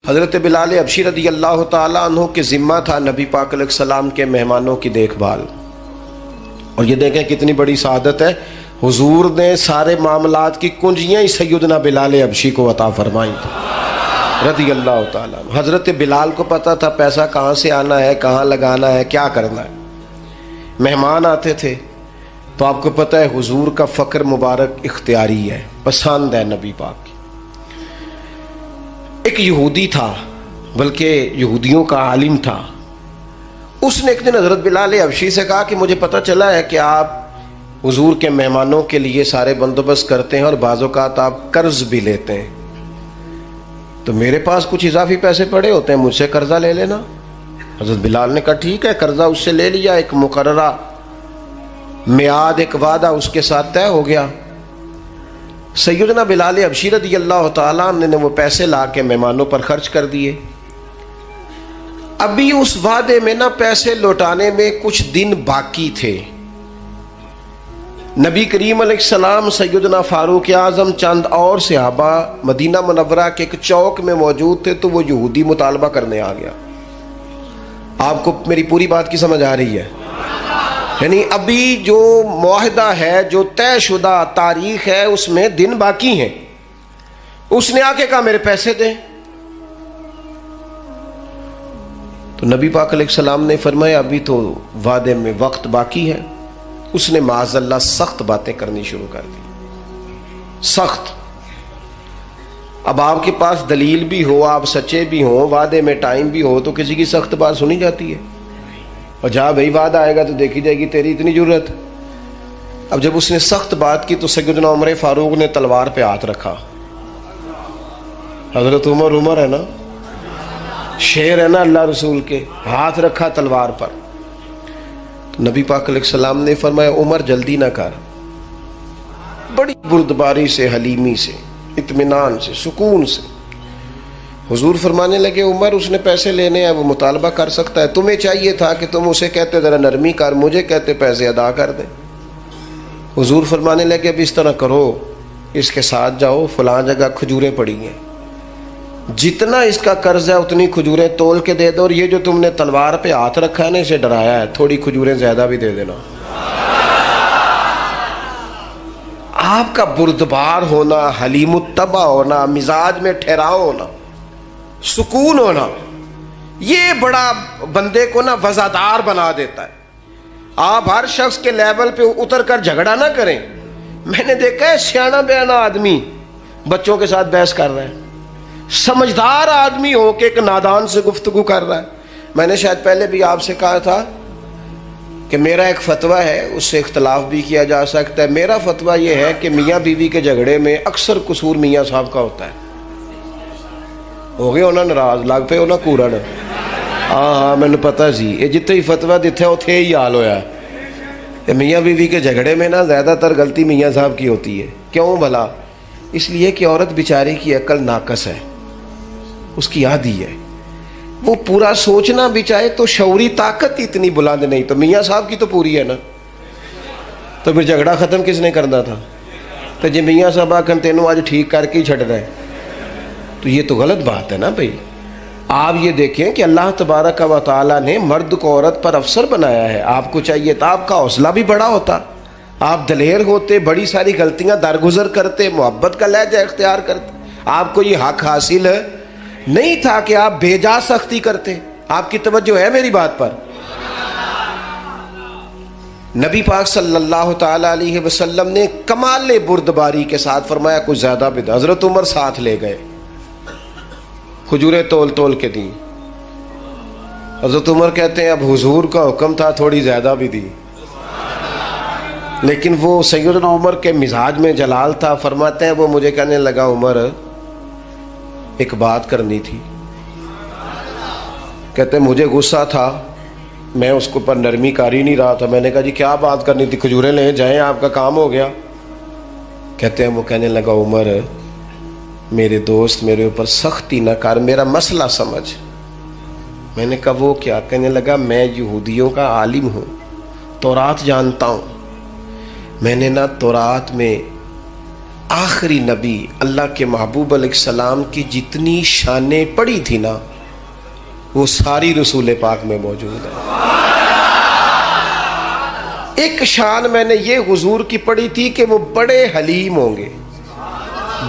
हज़रत बिलाल हबशी रदी अल्लाह ताला अन्हु के ज़िम्मा था नबी पाक अलैहिस्सलाम के मेहमानों की देखभाल। और ये देखें कितनी बड़ी सआदत है, हुजूर ने सारे मामलात की कुंजियाँ ही सैयदना बिलाल हबशी को अता फरमाई थी रदी अल्लाह ताला। हज़रत बिलाल को पता था पैसा कहाँ से आना है, कहाँ लगाना है, क्या करना है। मेहमान आते थे तो आपको पता है हुजूर का फ़क्र मुबारक इख्तियारी है, पसंद है नबी पाक की। एक यहूदी था, बल्कि यहूदियों का आलिम था। उसने एक दिन हज़रत बिलाल हबशी से कहा कि मुझे पता चला है कि आप हुजूर के मेहमानों के लिए सारे बंदोबस्त करते हैं और बाज़ औक़ात आप कर्ज भी लेते हैं, तो मेरे पास कुछ इजाफी पैसे पड़े होते हैं, मुझसे कर्जा ले लेना। हज़रत बिलाल ने कहा ठीक है, कर्जा उससे ले लिया। एक मुकर्ररा मियाद, एक वादा उसके साथ तय हो गया। सैयदना बिलाल हबशी रज़ी अल्लाह ताला अन्हु ने वो पैसे ला के मेहमानों पर खर्च कर दिए। अभी उस वादे में ना पैसे लौटाने में कुछ दिन बाकी थे। नबी करीम अलैहिस्सलाम, सैयदना फारूक आज़म, चंद और सहाबा मदीना मुनव्वरा के एक चौक में मौजूद थे, तो वो यहूदी मुतालबा करने आ गया। आपको मेरी पूरी बात की समझ आ रही है? यानी अभी जो मुआहदा है, जो तयशुदा तारीख है, उसमें दिन बाकी हैं। उसने आके कहा मेरे पैसे दें। तो नबी पाक अलैहिस्सलाम ने फरमाया अभी तो वादे में वक्त बाकी है। उसने माज़अल्लाह सख्त बातें करनी शुरू कर दी, सख्त। अब आपके पास दलील भी हो, आप सच्चे भी हो, वादे में टाइम भी हो, तो किसी की सख्त बात सुनी जाती है। और जहाँ भाई वादा आएगा तो देखी जाएगी तेरी इतनी जरूरत। अब जब उसने सख्त बात की तो सैयदना उमर फारूक ने तलवार पे हाथ रखा। हजरत उमर है ना, शेर है ना अल्लाह रसूल के, हाथ रखा तलवार पर। तो नबी पाक अलैहिस्सलाम ने फरमाया उमर जल्दी ना कर, बड़ी बुर्दबारी से, हलीमी से, इत्मीनान से, सुकून से। हुजूर फरमाने लगे उमर उसने पैसे लेने हैं, वो मुतालबा कर सकता है, तुम्हें चाहिए था कि तुम उसे कहते ज़रा नरमी कर, मुझे कहते पैसे अदा कर दे। हुजूर फरमाने लगे अब इस तरह करो, इसके साथ जाओ, फलां जगह खजूरें पड़ी हैं, जितना इसका कर्ज है उतनी खजूरें तोल के दे दो, और ये जो तुमने तलवार पे हाथ रखा है ना, इसे डराया है, थोड़ी खजूरें ज्यादा भी दे देना। आपका बुर्दबार होना, हलीमुत्तबा होना, मिजाज में ठहराव होना, सुकून होना, ये बड़ा बंदे को ना वज़ादार बना देता है। आप हर शख्स के लेवल पे उतर कर झगड़ा ना करें। मैंने देखा है सियाना बयाना आदमी बच्चों के साथ बहस कर रहा है, समझदार आदमी हो के एक नादान से गुफ्तगू कर रहा है। मैंने शायद पहले भी आपसे कहा था कि मेरा एक फतवा है, उससे इख्तलाफ भी किया जा सकता है। मेरा फतवा यह है कि मियाँ बीवी के झगड़े में अक्सर कसूर मियाँ साहब का होता है। हो गए होना नाराज, लग पे होना कूरन। हाँ मैंने पता सी, ये जिथे ही फतवा दिता उथे ही हाल होया। मियाँ बीवी के झगड़े में ना ज़्यादातर गलती मियाँ साहब की होती है। क्यों भला? इसलिए कि औरत बेचारे की अकल नाकस है, उसकी आदी है, वो पूरा सोचना भी चाहे तो शौरी ताकत इतनी बुलंद नहीं। तो मियाँ साहब की तो पूरी है ना, तो फिर झगड़ा ख़त्म किसने करना था? तो जो मियाँ साहब आखन तेनों आज ठीक करके ही छड़ रहे, तो ये तो गलत बात है ना भाई। आप ये देखें कि अल्लाह तबारक व तआला ने मर्द को औरत पर अफसर बनाया है। आपको चाहिए था आपका हौसला भी बड़ा होता, आप दलेर होते, बड़ी सारी गलतियां दरगुजर करते, मोहब्बत का लहजा इख्तियार करते। आपको ये हक हासिल नहीं था कि आप बेजा सख्ती करते। आपकी तवज्जो है मेरी बात पर? नबी पाक सल्लल्लाहु ताला अलैहि वसल्लम ने कमाल बुर्दबारी के साथ फरमाया कुछ ज़्यादा भी। हज़रत उमर साथ ले गए, खजूरें तोल तोल के दी। हज़रत उमर कहते हैं अब हुजूर का हुक्म था, थोड़ी ज़्यादा भी दी, लेकिन वो सैयदना उमर के मिजाज में जलाल था। फरमाते हैं वो मुझे कहने लगा उमर एक बात करनी थी। कहते हैं मुझे गुस्सा था, मैं उसको पर नरमी कर ही नहीं रहा था। मैंने कहा जी क्या बात करनी थी? खजूरें ले जाएं, आपका काम हो गया। कहते हैं वो कहने लगा उमर मेरे दोस्त मेरे ऊपर सख्ती न कर, मेरा मसला समझ। मैंने कहा वो क्या? कहने लगा मैं यहूदियों का आलिम हूँ, तौरात जानता हूँ। मैंने ना तौरात में आखिरी नबी अल्लाह के महबूब अलैहिस्सलाम की जितनी शानें पड़ी थी ना, वो सारी रसूल पाक में मौजूद है। एक शान मैंने ये हुजूर की पढ़ी थी कि वो बड़े हलीम होंगे,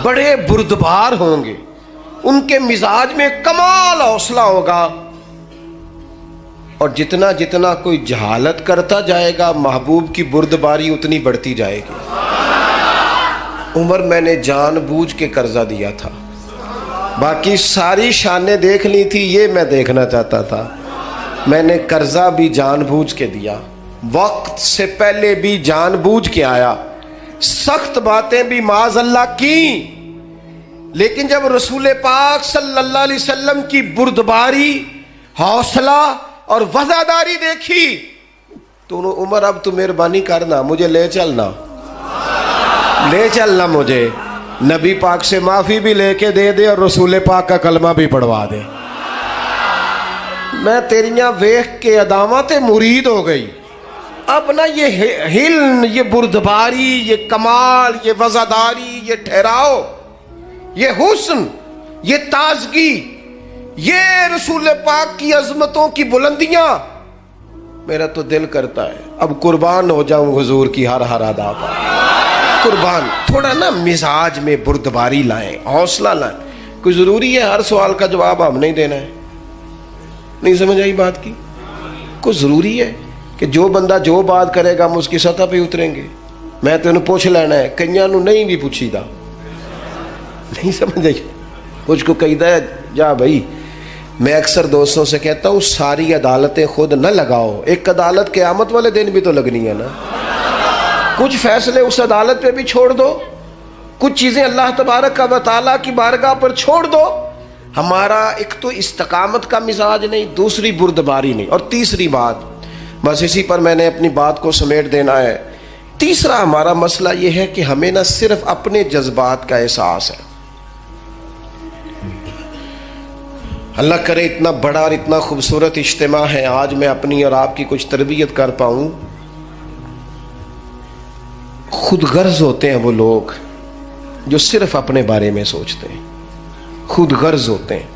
बड़े बुर्दबार होंगे, उनके मिजाज में कमाल हौसला होगा, और जितना जितना कोई जहालत करता जाएगा महबूब की बुर्दबारी उतनी बढ़ती जाएगी। उमर मैंने जानबूझ के कर्जा दिया था, बाकी सारी शानें देख ली थी, ये मैं देखना चाहता था। मैंने कर्जा भी जानबूझ के दिया, वक्त से पहले भी जानबूझ के आया, सख्त बातें भी माज़अल्लाह की, लेकिन जब रसूल पाक सल्लल्लाहु अलैहि वसल्लम की बुर्दबारी, हौसला और वफादारी देखी तो उमर अब तू मेहरबानी करना, मुझे ले चलना मुझे, नबी पाक से माफी भी लेके दे दे और रसूल पाक का कलमा भी पढ़वा दे। मैं तेरियां वेख के अदामते मुरीद हो गई। अब ना ये हिल्म, ये बुर्दबारी, ये कमाल, ये वफादारी, ये ठहराव, ये हुस्न, ये ताजगी, ये रसूल पाक की अजमतों की बुलंदियां, मेरा तो दिल करता है अब कुर्बान हो जाऊं हुजूर की हर हर अदा पर। कुर्बान, थोड़ा ना मिजाज में बुर्दबारी लाएं, हौसला लाएं। कोई जरूरी है हर सवाल का जवाब हम नहीं देना है? नहीं समझ आई बात की? कोई जरूरी है कि जो बंदा जो बात करेगा हम उसकी सतह पे उतरेंगे? मैं तेन पूछ लेना है, कईयां नूं नहीं भी पूछीदा। नहीं समझ आई? मुझको कहीदा है जा भाई, मैं अक्सर दोस्तों से कहता हूँ सारी अदालतें खुद न लगाओ, एक अदालत क़यामत वाले दिन भी तो लगनी है ना। कुछ फैसले उस अदालत पे भी छोड़ दो, कुछ चीज़ें अल्लाह तबारक व तआला की बारगाह पर छोड़ दो। हमारा एक तो इस्तकामत का मिजाज नहीं, दूसरी बुर्दबारी नहीं, और तीसरी बात, बस इसी पर मैंने अपनी बात को समेट देना है। तीसरा हमारा मसला यह है कि हमें न सिर्फ अपने जज्बात का एहसास है, अल्लाह करे इतना बड़ा और इतना खूबसूरत इज्तिमा है, आज मैं अपनी और आपकी कुछ तरबियत कर पाऊँ। खुद गर्ज होते हैं वो लोग जो सिर्फ अपने बारे में सोचते हैं, खुद गर्ज होते हैं।